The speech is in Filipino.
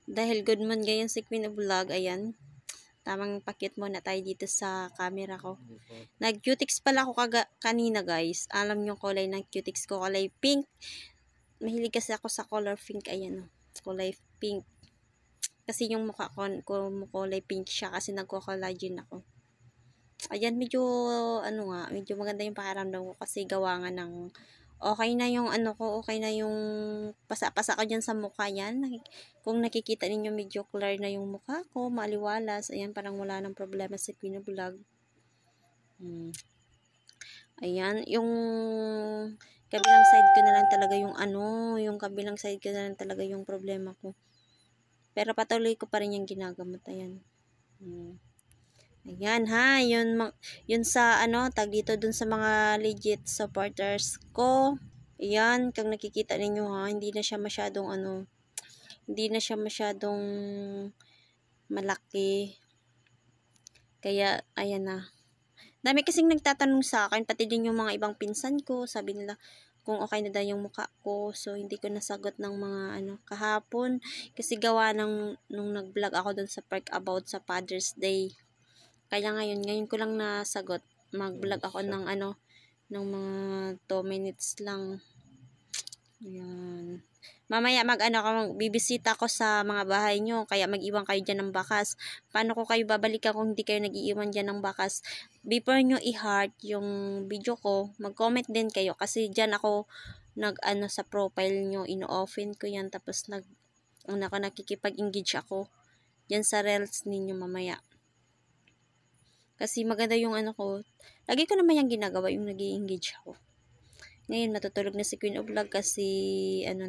Dahil good mood ngayon si Queen of Vlog, ayan. Tamang pakit muna tayo dito sa camera ko. Nag-cutics pala ako kanina guys. Alam yung kulay ng cutics ko, kulay pink. Mahilig kasi ako sa color pink, ayan. Kulay pink. Kasi yung mukha ko kulay pink siya kasi nagko-collagen ako. Ayan, medyo medyo maganda yung pakiramdam ko kasi gawa nga ng okay na yung okay na yung pasa-pasa ko dyan sa mukha yan. Kung nakikita ninyo medyo clear na yung mukha ko, maliwalas. Ayan, parang wala nang problema sa Queen of Vlog. Ayan, yung kabilang side ko na lang talaga yung yung kabilang side ko na lang talaga yung problema ko. Pero patuloy ko pa rin yung ginagamot. Ayan. Ayan ha, yun sa tag dito dun sa mga legit supporters ko. Ayan, kung nakikita ninyo ha, hindi na siya masyadong hindi na siya masyadong malaki. Kaya ayan na. Dami kasing nagtatanong sa akin, pati din yung mga ibang pinsan ko, sabi nila kung okay na daw yung mukha ko. So hindi ko nasagot ng mga kahapon kasi gawa nung nag-vlog ako dun sa park about sa Father's Day. Kaya ngayon ko lang nasagot. Mag-vlog ako ng ng mga 2 minutes lang. Ayan. Mamaya bibisita ko sa mga bahay nyo. Kaya mag-iwan kayo dyan ng bakas. Paano ko kayo babalikan kung hindi kayo nag-iiwan dyan ng bakas? Before nyo i-heart yung video ko, mag-comment din kayo. Kasi dyan ako sa profile nyo. Ino-open ko yan. Tapos nakikipag-engage ako. Dyan sa reels ninyo mamaya. Kasi maganda yung ko. Lagi ko naman yung ginagawa, yung nag-i-engage ako. Ngayon, matutulog na si Queen of Vlog kasi 9